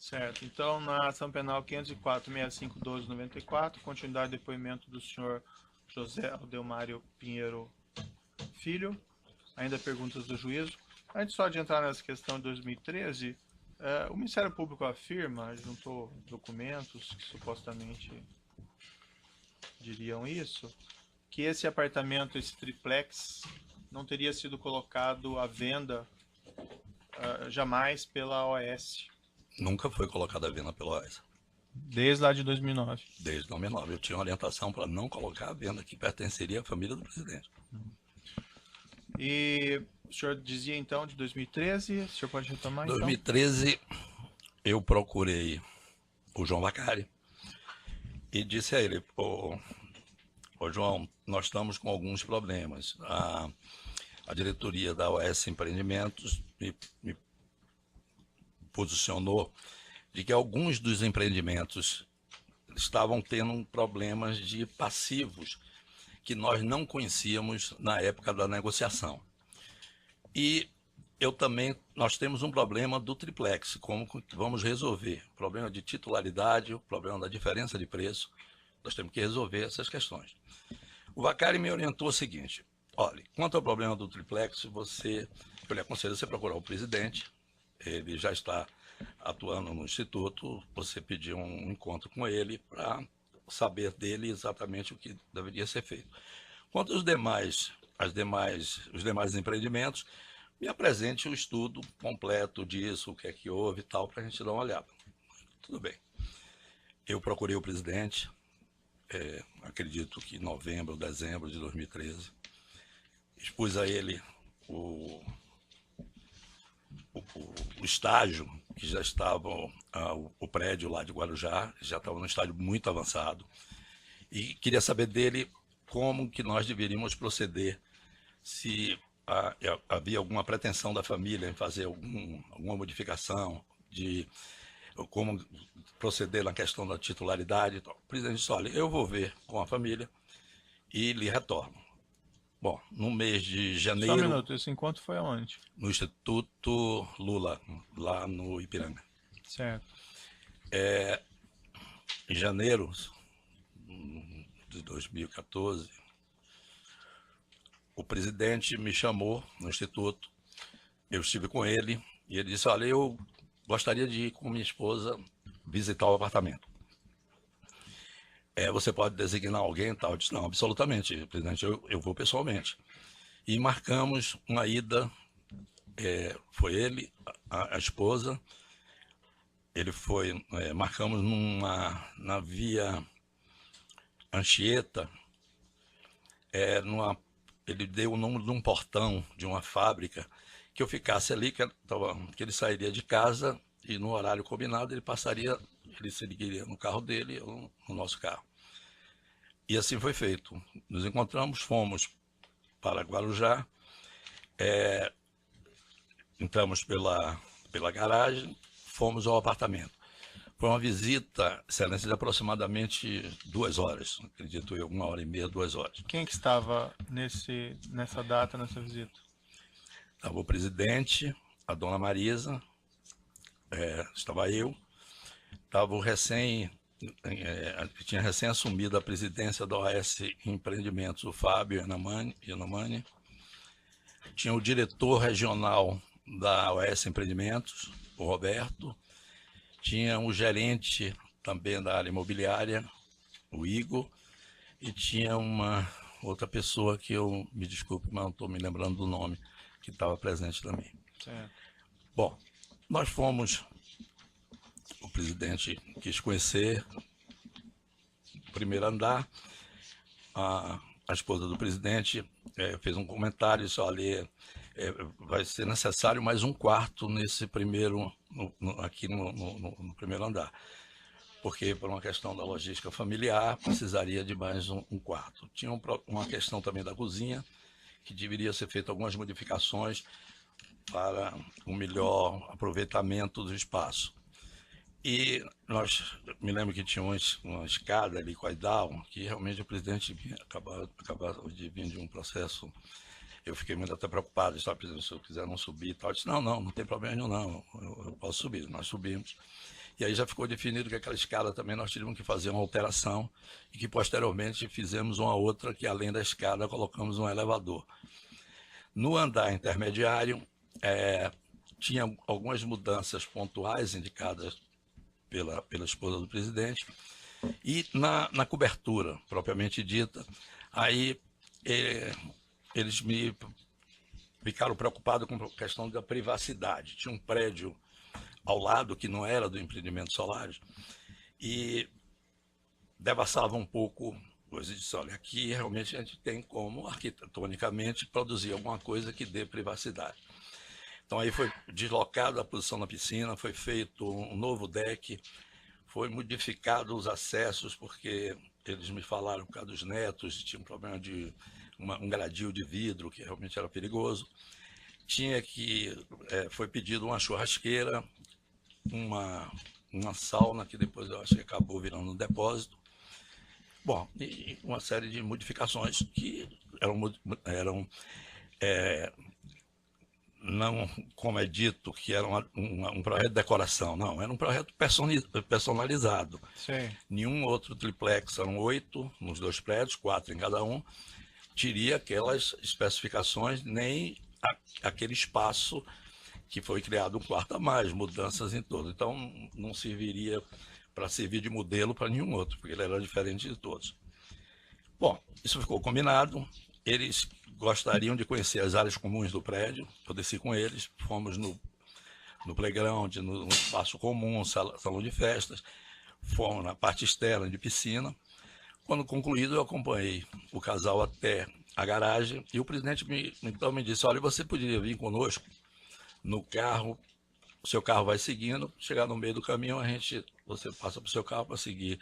Certo. Então, na ação penal 504.6512/94, continuidade do depoimento do senhor José Aldelmário Pinheiro Filho. Ainda perguntas do juízo. Antes só de entrar nessa questão de 2013, o Ministério Público afirma, juntou documentos que supostamente diriam isso, que esse apartamento, esse triplex, não teria sido colocado à venda jamais pela OAS. Nunca foi colocada à venda pela OAS. Desde lá de 2009. Desde 2009. Eu tinha uma orientação para não colocar à venda, que pertenceria à família do presidente. E o senhor dizia então de 2013, o senhor pode retomar então? 2013, eu procurei o João Vacari e disse a ele, ô João, nós estamos com alguns problemas. A diretoria da OAS Empreendimentos me posicionou de que alguns dos empreendimentos estavam tendo problemas de passivos que nós não conhecíamos na época da negociação. E nós temos um problema do triplex, como vamos resolver? O problema de titularidade, o problema da diferença de preço, nós temos que resolver essas questões. O Vacari me orientou o seguinte, olha, quanto ao problema do triplex, eu lhe aconselho você procurar o presidente, ele já está atuando no Instituto, você pedir um encontro com ele para saber dele exatamente o que deveria ser feito. Quanto aos demais empreendimentos, me apresente o estudo completo disso, o que é que houve e tal, para a gente dar uma olhada. Tudo bem. Eu procurei o presidente, acredito que em novembro, dezembro de 2013, expus a ele o estágio que já estava, o prédio lá de Guarujá, já estava num estágio muito avançado, e queria saber dele como que nós deveríamos proceder, se havia alguma pretensão da família em fazer alguma modificação, de como proceder na questão da titularidade. O presidente disse, olha, eu vou ver com a família e lhe retorno. Bom, no mês de janeiro... Só um minuto, esse encontro foi aonde? No Instituto Lula, lá no Ipiranga. Certo. Em janeiro de 2014, o presidente me chamou no Instituto, eu estive com ele, e ele disse, olha, eu gostaria de ir com minha esposa visitar o apartamento. Você pode designar alguém e tal? Eu disse, não, absolutamente, presidente, eu vou pessoalmente. E marcamos uma ida, foi ele, a esposa, marcamos na via Anchieta, ele deu o número de um portão de uma fábrica, que eu ficasse ali, que ele sairia de casa e no horário combinado ele seguiria no carro dele ou no nosso carro. E assim foi feito. Nos encontramos, fomos para Guarujá, entramos pela garagem, fomos ao apartamento. Foi uma visita, excelência, de aproximadamente 2 horas, acredito eu, 1h30, 2 horas. Quem que estava nessa data, nessa visita? Estava o presidente, a dona Marisa, estava eu, estava tinha recém assumido a presidência da OAS Empreendimentos, o Fábio Yanamani, tinha o diretor regional da OAS Empreendimentos, o Roberto, tinha o gerente também da área imobiliária, o Igor, e tinha uma outra pessoa que me desculpe, mas não estou me lembrando do nome, que estava presente também. Certo. Bom, nós fomos, o presidente quis conhecer o primeiro andar, a esposa do presidente fez um comentário, disse, olha, vai ser necessário mais um quarto nesse primeiro, aqui no primeiro andar, porque por uma questão da logística familiar precisaria de mais um quarto. Tinha uma questão também da cozinha, que deveria ser feita algumas modificações para um melhor aproveitamento do espaço. E me lembro que tinha uma escada ali com a Idal, que realmente o presidente acabava de vir de um processo. Eu fiquei muito até preocupado, presidente, se eu quiser não subir e tal. Eu disse, não tem problema nenhum, não, eu posso subir. Nós subimos. E aí já ficou definido que aquela escada também nós teríamos que fazer uma alteração e que posteriormente fizemos uma outra que além da escada colocamos um elevador. No andar intermediário, tinha algumas mudanças pontuais indicadas pela esposa do presidente, e na cobertura, propriamente dita, aí eles ficaram preocupados com a questão da privacidade. Tinha um prédio ao lado que não era do empreendimento Solaris e devassava um pouco coisa. E disse, olha, aqui realmente a gente tem como arquitetonicamente produzir alguma coisa que dê privacidade. Então aí foi deslocada a posição na piscina, foi feito um novo deck, foi modificado os acessos, porque eles me falaram por causa dos netos, tinha um problema de um gradil de vidro, que realmente era perigoso. Foi pedido uma churrasqueira, uma sauna, que depois eu acho que acabou virando um depósito. Bom, e uma série de modificações que eram não, como é dito, que era um projeto de decoração, não, era um projeto personalizado. Sim. Nenhum outro triplex, eram 8 nos 2 prédios, 4 em cada um, teria aquelas especificações, nem aquele espaço que foi criado um quarto a mais, mudanças em todo. Então, não serviria para servir de modelo para nenhum outro, porque ele era diferente de todos. Bom, isso ficou combinado. Eles gostariam de conhecer as áreas comuns do prédio, eu desci com eles, fomos no playground, no espaço comum, salão de festas, fomos na parte externa de piscina. Quando concluído, eu acompanhei o casal até a garagem e o presidente então me disse, olha, você poderia vir conosco no carro, o seu carro vai seguindo, chegar no meio do caminho, você passa para o seu carro para seguir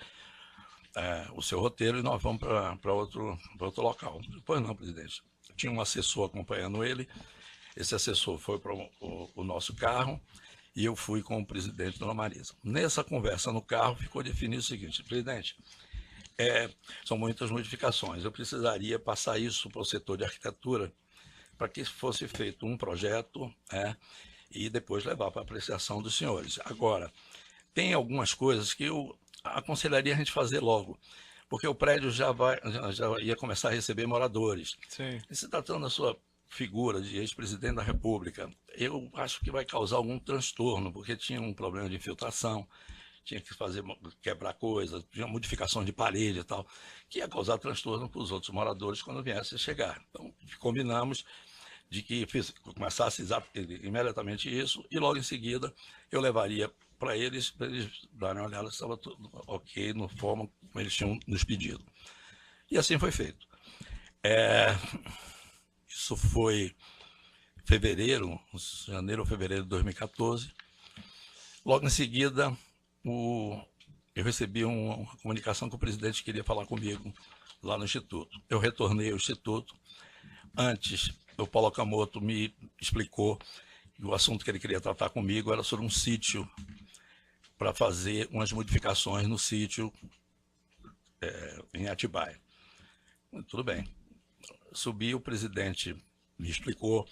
o seu roteiro e nós vamos para outro local. Depois não, presidente. Tinha um assessor acompanhando ele, esse assessor foi para o nosso carro e eu fui com o presidente, dona Marisa. Nessa conversa no carro ficou definido o seguinte, presidente, são muitas modificações, eu precisaria passar isso para o setor de arquitetura para que fosse feito um projeto e depois levar para a apreciação dos senhores. Agora, tem algumas coisas que eu aconselharia a gente fazer logo, porque o prédio já ia começar a receber moradores. Sim. E se tratando da sua figura de ex-presidente da República, eu acho que vai causar algum transtorno, porque tinha um problema de infiltração, tinha que quebrar coisas, tinha modificação de parede e tal, que ia causar transtorno para os outros moradores quando viessem a chegar. Então, combinamos de que começasse imediatamente isso e logo em seguida eu levaria para eles darem uma olhada se estava tudo ok, na forma como eles tinham nos pedido. E assim foi feito. Isso foi janeiro ou fevereiro de 2014. Logo em seguida, eu recebi uma comunicação que o presidente queria falar comigo lá no Instituto. Eu retornei ao Instituto. Antes, o Paulo Okamoto me explicou que o assunto que ele queria tratar comigo era sobre um sítio para fazer umas modificações no sítio em Atibaia. Tudo bem. Subi, o presidente me explicou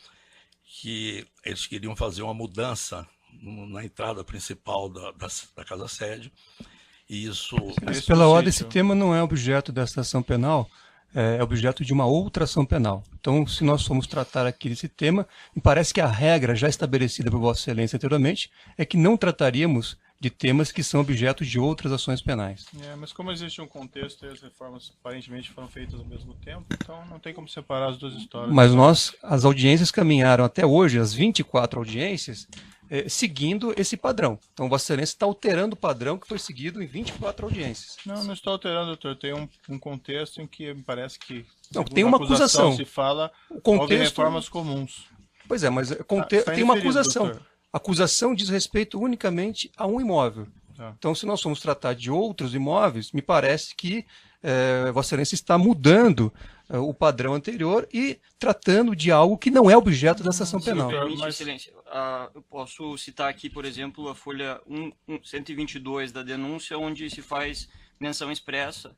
que eles queriam fazer uma mudança na entrada principal da casa-sede, e isso... Mas, pela ordem, esse tema não é objeto dessa ação penal, é objeto de uma outra ação penal. Então, se nós formos tratar aqui desse tema, me parece que a regra já estabelecida por Vossa Excelência anteriormente é que não trataríamos de temas que são objetos de outras ações penais. Mas como existe um contexto e as reformas aparentemente foram feitas ao mesmo tempo, então não tem como separar as duas histórias. Mas as audiências caminharam até hoje, as 24 audiências, seguindo esse padrão. Então, Vossa Excelência está alterando o padrão que foi seguido em 24 audiências. Não estou alterando, doutor. Tem um contexto em que me parece que... Não, tem uma acusação. Se fala houve reformas comuns. Pois é, mas tem uma acusação. Doutor. A acusação diz respeito unicamente a um imóvel. Então, se nós formos tratar de outros imóveis, me parece que Vossa Excelência está mudando o padrão anterior e tratando de algo que não é objeto dessa ação penal. Permite, Excelência, eu posso citar aqui, por exemplo, a folha 122 da denúncia, onde se faz menção expressa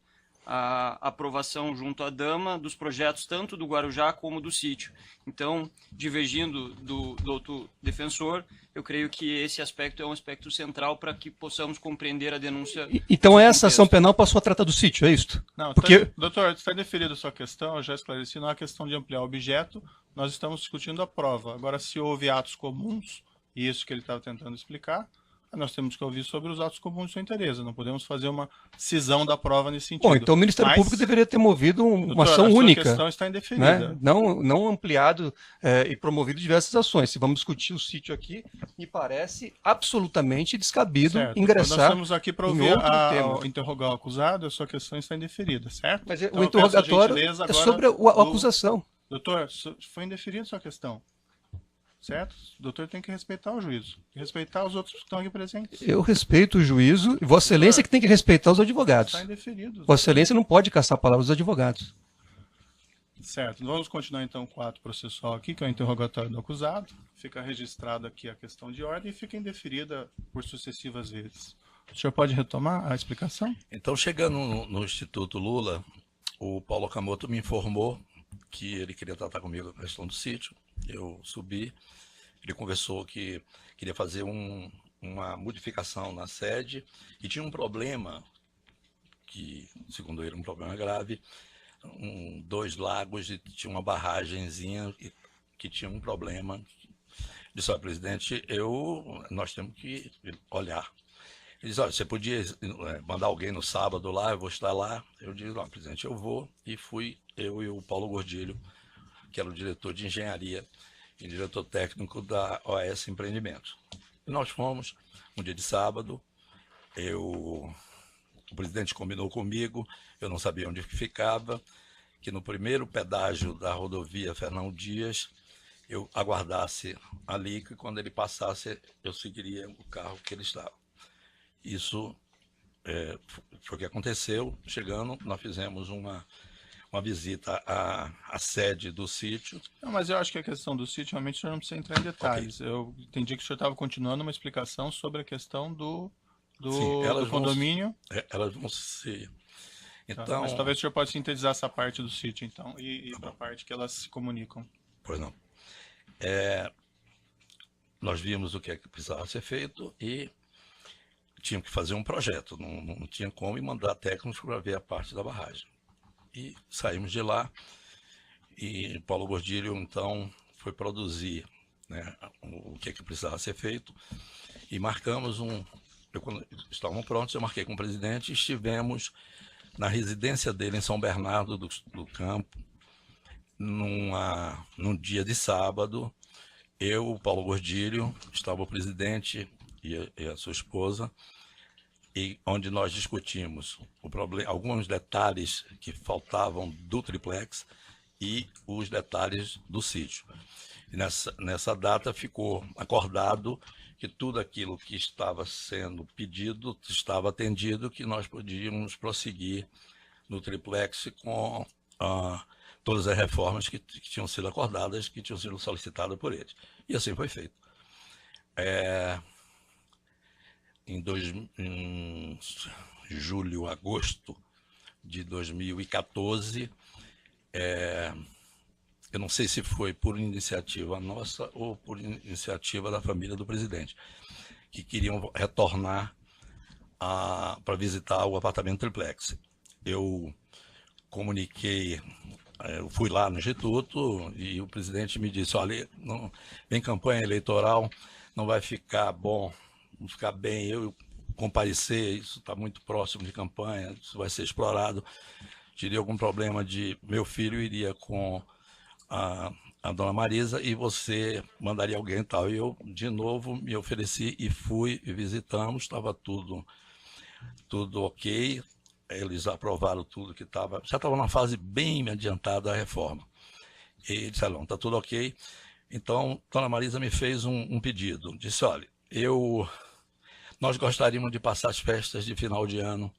a aprovação junto à Dama dos projetos tanto do Guarujá como do sítio. Então, divergindo do doutor defensor, eu creio que esse aspecto é um aspecto central para que possamos compreender a denúncia. Então essa ação penal passou a tratar do sítio, é isso? Não, porque... doutor, está indeferida a sua questão, eu já esclareci, não é questão de ampliar o objeto, nós estamos discutindo a prova. Agora, se houve atos comuns, e isso que ele estava tentando explicar, nós temos que ouvir sobre os atos comuns de sua interesse. Não podemos fazer uma cisão da prova nesse sentido. Bom, então o Ministério Público deveria ter movido uma ação única. A questão está indeferida. Né? Não ampliado e promovido diversas ações. Se vamos discutir o sítio aqui, me parece absolutamente descabido ingressar. Nós estamos aqui para ouvir interrogar o acusado, a sua questão está indeferida, certo? Mas então, o interrogatório é sobre a acusação. Doutor, foi indeferida a sua questão. Certo? O doutor tem que respeitar o juízo. E respeitar os outros que estão aqui presentes. Eu respeito o juízo e Vossa Excelência que tem que respeitar os advogados. Está indeferido. Vossa Excelência não pode caçar palavras dos advogados. Certo. Vamos continuar então com o ato processual aqui, que é o interrogatório do acusado. Fica registrado aqui a questão de ordem e fica indeferida por sucessivas vezes. O senhor pode retomar a explicação? Então, chegando no Instituto Lula, o Paulo Okamoto me informou que ele queria tratar comigo a questão do sítio. Eu subi, ele conversou que queria fazer uma modificação na sede e tinha um problema, que segundo ele um problema grave, 2 lagos e tinha uma barragenzinha que tinha um problema. Disse, olha, presidente, nós temos que olhar. Ele disse, olha, você podia mandar alguém no sábado lá, eu vou estar lá. Eu disse, não, presidente, eu vou. E fui eu e o Paulo Gordilho, que era o diretor de engenharia e diretor técnico da OAS Empreendimentos. E nós fomos, um dia de sábado, o presidente combinou comigo, eu não sabia onde ficava, que no primeiro pedágio da rodovia Fernão Dias, eu aguardasse ali, que quando ele passasse, eu seguiria o carro que ele estava. Isso foi o que aconteceu. Chegando, nós fizemos uma visita à sede do sítio. Não, mas eu acho que a questão do sítio, realmente, o senhor não precisa entrar em detalhes. Okay. Eu entendi que o senhor estava continuando uma explicação sobre a questão do condomínio. Elas vão ser... Então, tá, mas talvez o senhor possa sintetizar essa parte do sítio, então, e para a parte que elas se comunicam. Pois não. Nós vimos o que precisava ser feito e tínhamos que fazer um projeto. Não tinha como mandar técnicos para ver a parte da barragem. E saímos de lá e Paulo Gordilho, então, foi produzir, né, o que precisava ser feito e marcamos quando estávamos prontos, eu marquei com o presidente e estivemos na residência dele em São Bernardo do Campo, num dia de sábado. Eu, o Paulo Gordilho, estava o presidente e a sua esposa, e onde nós discutimos alguns detalhes que faltavam do triplex e os detalhes do sítio. E nessa data ficou acordado que tudo aquilo que estava sendo pedido estava atendido, que nós podíamos prosseguir no triplex com todas as reformas que tinham sido acordadas, que tinham sido solicitadas por eles. E assim foi feito. Em julho, agosto de 2014, eu não sei se foi por iniciativa nossa ou por iniciativa da família do presidente, que queriam retornar para visitar o apartamento triplex. Eu comuniquei, eu fui lá no Instituto e o presidente me disse, olha, em campanha eleitoral não vai ficar bom, não ficar bem eu comparecer, isso está muito próximo de campanha, isso vai ser explorado, teria algum problema de meu filho iria com a dona Marisa e você mandaria alguém e tal. E eu, de novo, me ofereci e fui e visitamos, estava tudo ok, eles aprovaram tudo que estava, já estava numa fase bem adiantada da reforma. E disseram, está tudo ok. Então, dona Marisa me fez um pedido, disse, olha, nós gostaríamos de passar as festas de final de ano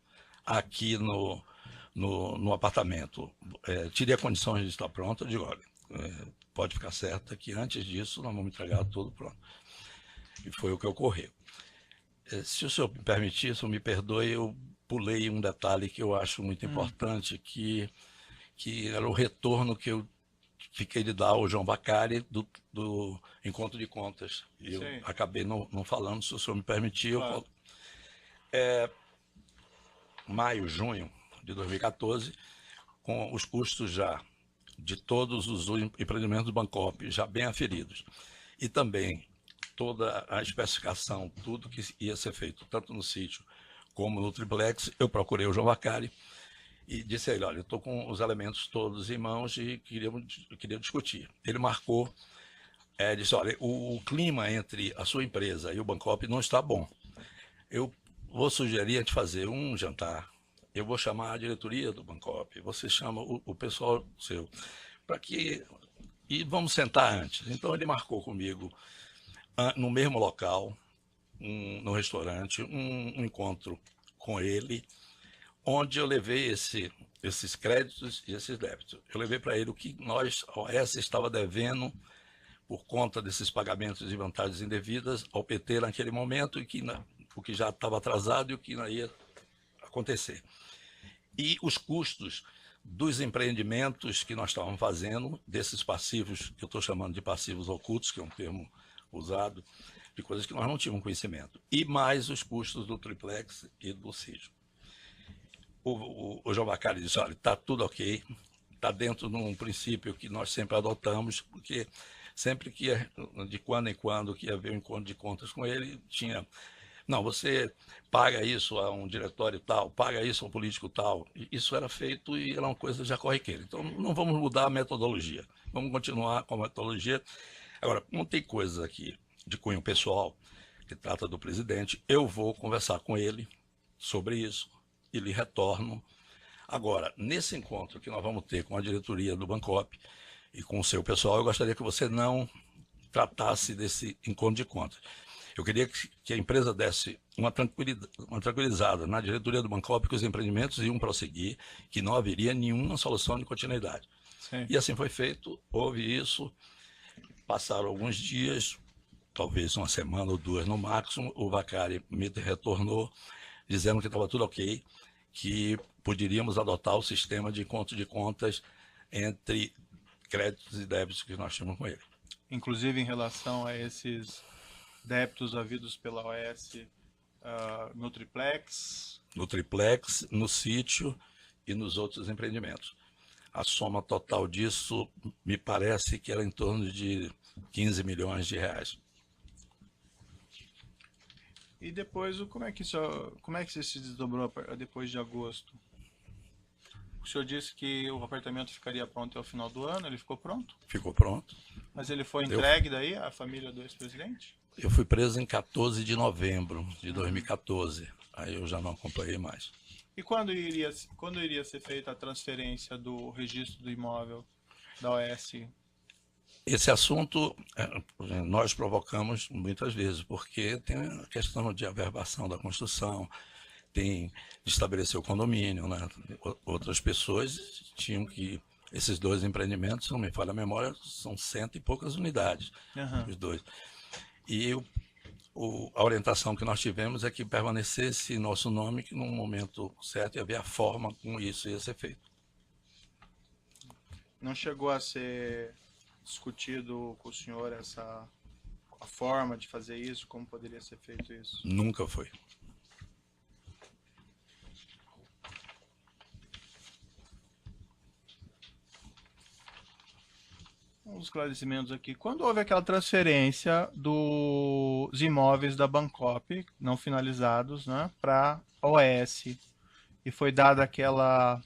aqui no apartamento. Teria condições de estar pronto? Eu digo, olha, pode ficar certa que antes disso nós vamos entregar tudo pronto. E foi o que ocorreu. Se o senhor me permitir, se me perdoe, eu pulei um detalhe que eu acho muito importante, que era o retorno que eu fiquei de dar ao João Vacari do Encontro de Contas. Eu acabei não falando, se o senhor me permitir, eu falo. Maio, junho de 2014, com os custos já de todos os empreendimentos do Bancopp já bem aferidos, e também toda a especificação, tudo que ia ser feito, tanto no sítio como no triplex, eu procurei o João Vacari e disse a ele, olha, eu estou com os elementos todos em mãos e queria discutir. Ele marcou, disse, olha, o clima entre a sua empresa e o Bancopp não está bom. Eu vou sugerir a gente fazer um jantar, eu vou chamar a diretoria do Bancopp, você chama o pessoal seu, para que... E vamos sentar antes. Então ele marcou comigo, no mesmo local, no restaurante, um encontro com ele, onde eu levei esses créditos e esses débitos. Eu levei para ele o que nós, a OAS, estava devendo por conta desses pagamentos de vantagens indevidas ao PT naquele momento, e o que já estava atrasado e o que não ia acontecer. E os custos dos empreendimentos que nós estávamos fazendo, desses passivos, que eu estou chamando de passivos ocultos, que é um termo usado, de coisas que nós não tínhamos conhecimento, e mais os custos do triplex e do sítio. O João Vacari disse, olha, está tudo ok, está dentro de um princípio que nós sempre adotamos, porque sempre que, de quando em quando, que ia haver um encontro de contas com ele, tinha, não, você paga isso a um diretório tal, paga isso a um político tal, isso era feito e era uma coisa já corriqueira. Então, não vamos mudar a metodologia, vamos continuar com a metodologia. Agora, não tem coisas aqui de cunho pessoal, que trata do presidente, eu vou conversar com ele sobre isso e lhe retorno. Agora, nesse encontro que nós vamos ter com a diretoria do Bancopp e com o seu pessoal, eu gostaria que você não tratasse desse encontro de contas. Eu queria que a empresa desse uma tranquilizada na diretoria do Bancopp, que os empreendimentos iam prosseguir, que não haveria nenhuma solução de continuidade. Sim. E assim foi feito, houve isso, passaram alguns dias, talvez uma semana ou duas no máximo, o Vacari me retornou dizendo que estava tudo ok, que poderíamos adotar o sistema de encontro de contas entre créditos e débitos que nós tínhamos com ele. Inclusive em relação a esses débitos havidos pela OAS no triplex? No triplex, no sítio e nos outros empreendimentos. A soma total disso me parece que era em torno de 15 milhões de reais. E depois, como é que você se desdobrou depois de agosto? O senhor disse que o apartamento ficaria pronto até o final do ano, ele ficou pronto? Ficou pronto. Mas ele foi entregue daí à família do ex-presidente? Eu fui preso em 14 de novembro de 2014, aí eu já não acompanhei mais. E quando iria ser feita a transferência do registro do imóvel da OAS? Esse assunto nós provocamos muitas vezes, porque tem a questão de averbação da construção, tem de estabelecer o condomínio, né? Outras pessoas tinham que... Esses dois empreendimentos, se não me falha a memória, são 100 e poucas unidades, os dois. E a orientação que nós tivemos é que permanecesse nosso nome, que no momento certo ia haver a forma como isso ia ser feito. Não chegou a ser discutido com o senhor a forma de fazer isso, como poderia ser feito isso? Nunca foi. Uns esclarecimentos aqui. Quando houve aquela transferência dos imóveis da Bancopp, não finalizados, né, para a OAS, e foi dada aquela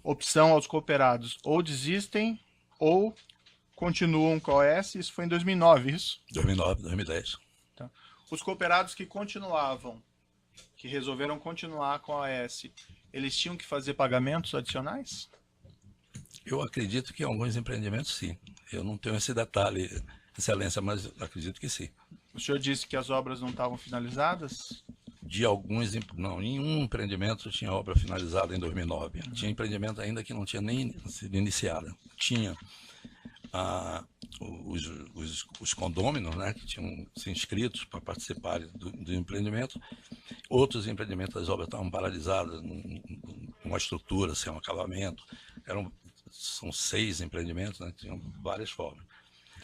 opção aos cooperados, ou desistem ou continuam com a OAS, isso foi em 2009, isso? 2009, 2010. Tá. Os cooperados que continuavam, que resolveram continuar com a OAS, eles tinham que fazer pagamentos adicionais? Eu acredito que em alguns empreendimentos, sim. Eu não tenho esse detalhe, excelência, mas acredito que sim. O senhor disse que as obras não estavam finalizadas? De alguns, não, nenhum empreendimento tinha obra finalizada em 2009. Tinha empreendimento ainda que não tinha nem sido iniciada. Tinha os condôminos, né, que tinham se inscritos para participarem do empreendimento. Outros empreendimentos, as obras estavam paralisadas, uma estrutura sem um acabamento. São 6 empreendimentos, né? Tinham várias formas.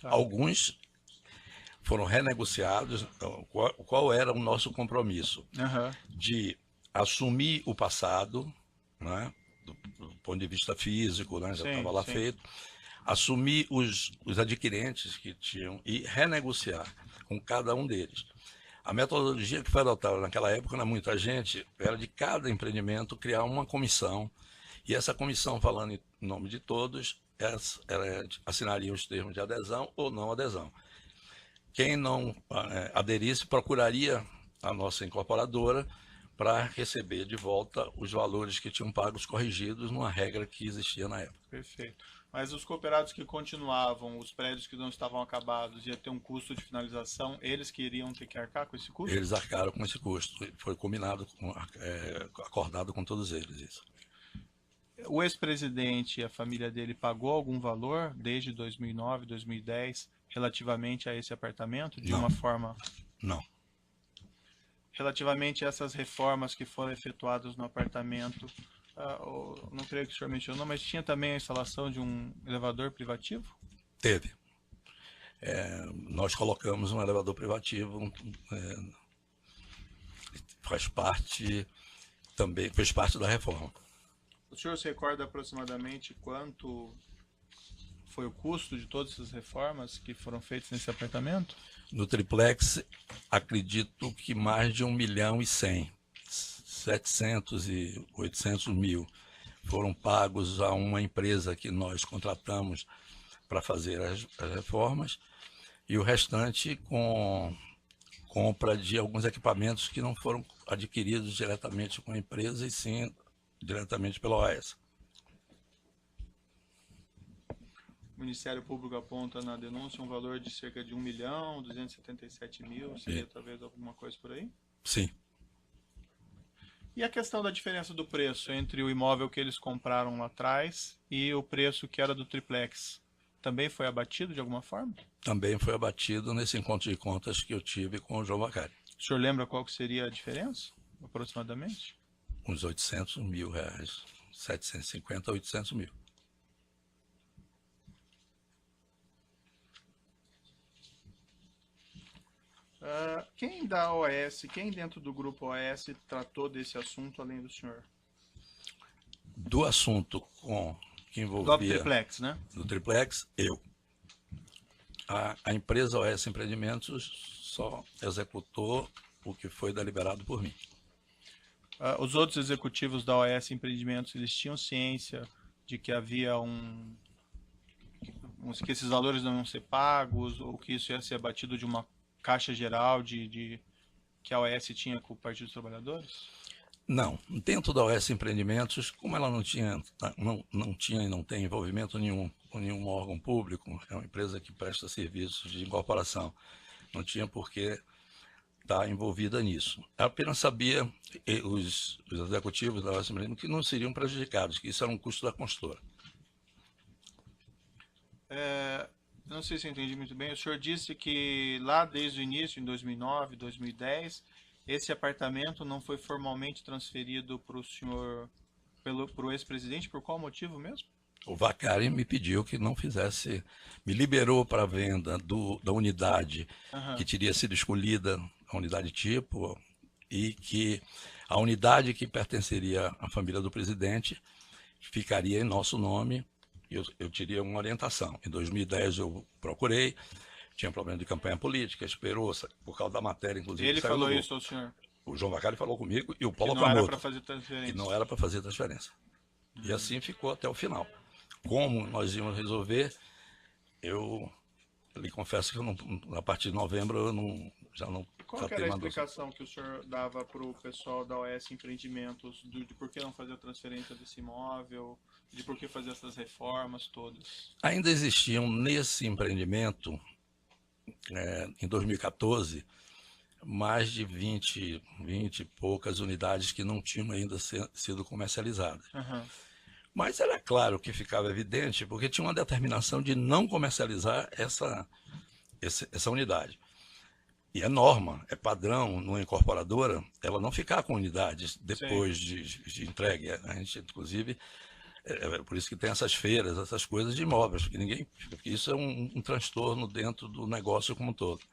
Tá. Alguns foram renegociados. Qual era o nosso compromisso? De assumir o passado, né? Do ponto de vista físico, né? Já estava lá feito. Assumir os adquirentes que tinham e renegociar com cada um deles. A metodologia que foi adotada naquela época, na muita gente, era de cada empreendimento criar uma comissão, e essa comissão, falando em nome de todos, assinaria os termos de adesão ou não adesão. Quem não aderisse procuraria a nossa incorporadora para receber de volta os valores que tinham pagos corrigidos numa regra que existia na época. Perfeito. Mas os cooperados que continuavam, os prédios que não estavam acabados, ia ter um custo de finalização, eles que iriam ter que arcar com esse custo? Eles arcaram com esse custo. Foi combinado, acordado com todos eles isso. O ex-presidente e a família dele pagou algum valor desde 2009, 2010, relativamente a esse apartamento, de uma forma... Não. Relativamente a essas reformas que foram efetuadas no apartamento, não creio que o senhor mencionou, mas tinha também a instalação de um elevador privativo? Teve. Nós colocamos um elevador privativo, fez parte da reforma. O senhor se recorda aproximadamente quanto foi o custo de todas essas reformas que foram feitas nesse apartamento? No triplex, acredito que mais de 1.100.000, 700 e 800 mil foram pagos a uma empresa que nós contratamos para fazer as reformas, e o restante com compra de alguns equipamentos que não foram adquiridos diretamente com a empresa, e sim diretamente pela OAS. O Ministério Público aponta na denúncia um valor de cerca de 1.277.000, seria talvez alguma coisa por aí? Sim. E a questão da diferença do preço entre o imóvel que eles compraram lá atrás e o preço que era do triplex, também foi abatido de alguma forma? Também foi abatido nesse encontro de contas que eu tive com o João Vacari. O senhor lembra qual que seria a diferença, aproximadamente? Uns 800 mil reais, 750 a 800 mil. Quem da OAS, quem dentro do grupo OAS tratou desse assunto além do senhor? Do assunto que envolvia... Do triplex, né? Do triplex, eu. A empresa OAS Empreendimentos só executou o que foi deliberado por mim. Os outros executivos da OAS Empreendimentos, eles tinham ciência de que havia que esses valores não iam ser pagos, ou que isso ia ser abatido de uma caixa geral que a OAS tinha com o Partido dos Trabalhadores? Não. Dentro da OAS Empreendimentos, como ela não tinha e não tem envolvimento nenhum com nenhum órgão público, é uma empresa que presta serviços de incorporação, não tinha por que estar envolvida nisso. Ela apenas sabia, os executivos da OAS Empreendimentos, que não seriam prejudicados, que isso era um custo da consultora. Não sei se eu entendi muito bem. O senhor disse que lá desde o início, em 2009, 2010, esse apartamento não foi formalmente transferido para o senhor, para o ex-presidente, por qual motivo mesmo? O Vacari me pediu que não fizesse, me liberou para a venda da unidade que teria sido escolhida, a unidade tipo, e que a unidade que pertenceria à família do presidente ficaria em nosso nome. Eu teria uma orientação. Em 2010 eu procurei, tinha problema de campanha política, esperou, por causa da matéria, inclusive. Ele falou isso ao senhor? O João Vacari falou comigo e o Paulo Não era Okamoto. para fazer transferência. E não era para fazer transferência. E assim ficou até o final. Como nós íamos resolver, eu lhe confesso que a partir de novembro eu já não... Qual que era a explicação que o senhor dava para o pessoal da OAS Empreendimentos de por que não fazer a transferência desse imóvel, de por que fazer essas reformas todas? Ainda existiam nesse empreendimento, em 2014, mais de 20 e poucas unidades que não tinham ainda sido comercializadas. Mas era claro que ficava evidente, porque tinha uma determinação de não comercializar essa unidade. E é norma, é padrão numa incorporadora ela não ficar com unidades depois de entregue. A gente, inclusive, por isso que tem essas feiras, essas coisas de imóveis, porque isso é um transtorno dentro do negócio como um todo.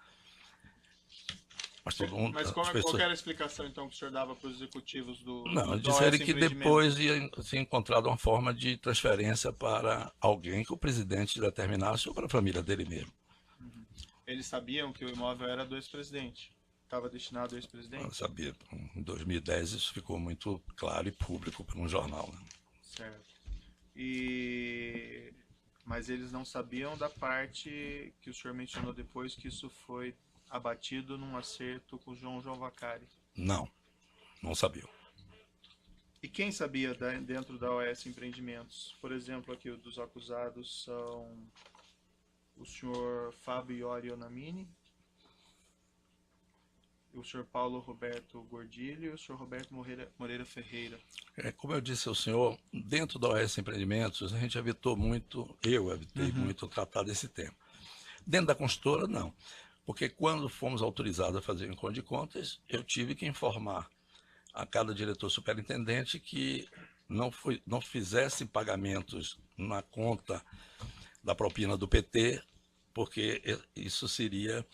Mas todo mundo, Mas qual era a explicação, então, que o senhor dava para os executivos do Não, do disseram OS que depois ia ser encontrada uma forma de transferência para alguém que o presidente determinasse ou para a família dele mesmo. Eles sabiam que o imóvel era do ex-presidente? Estava destinado ao ex-presidente? Eu sabia, em 2010 isso ficou muito claro e público para um jornal. Né? Certo. Mas eles não sabiam da parte que o senhor mencionou depois, que isso foi abatido num acerto com o João Vacari. Não, não sabiam. E quem sabia dentro da OS Empreendimentos? Por exemplo, aqui dos acusados são o senhor Fábio Iori Onamini, o senhor Paulo Roberto Gordilho e o senhor Roberto Moreira Ferreira. Como eu disse ao senhor, dentro da OS Empreendimentos, a gente evitou muito, eu evitei muito tratar desse tema. Dentro da consultora, não. Porque quando fomos autorizados a fazer o encontro de contas, eu tive que informar a cada diretor superintendente que não fizesse pagamentos na conta da propina do PT, porque isso seria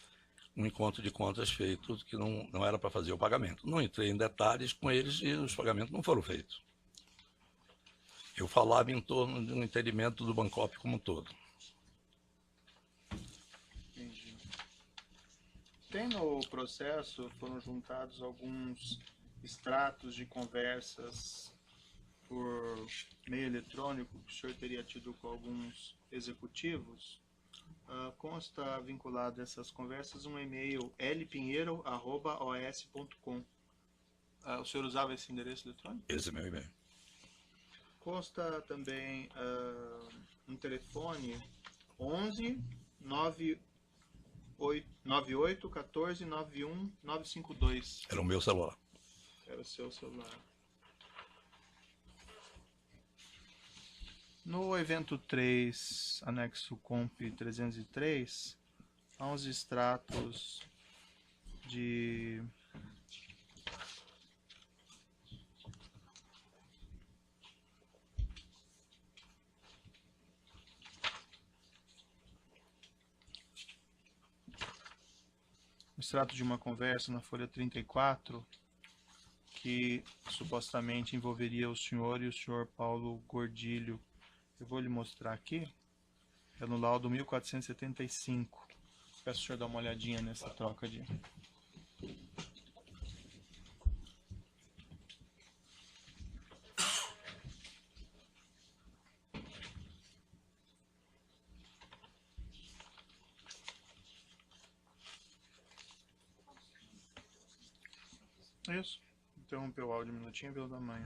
um encontro de contas feito que não era para fazer o pagamento. Não entrei em detalhes com eles e os pagamentos não foram feitos. Eu falava em torno de um entendimento do Bancop como um todo. Entendi. Tem no processo, foram juntados alguns extratos de conversas por meio eletrônico que o senhor teria tido com alguns executivos. Consta vinculado a essas conversas um e-mail lpinheiro@os.com. O senhor usava esse endereço eletrônico? Esse é meu e-mail. Consta também um telefone 11 98 14 91 952. Era o meu celular. Era o seu celular. No evento 3, anexo Comp 303, há uns extratos de uma conversa na folha 34 que supostamente envolveria o senhor e o senhor Paulo Gordilho. Eu vou lhe mostrar aqui. É no laudo 1475. Peço o senhor dar uma olhadinha nessa troca de... Isso. Interrompeu o áudio um minutinho pelo tamanho.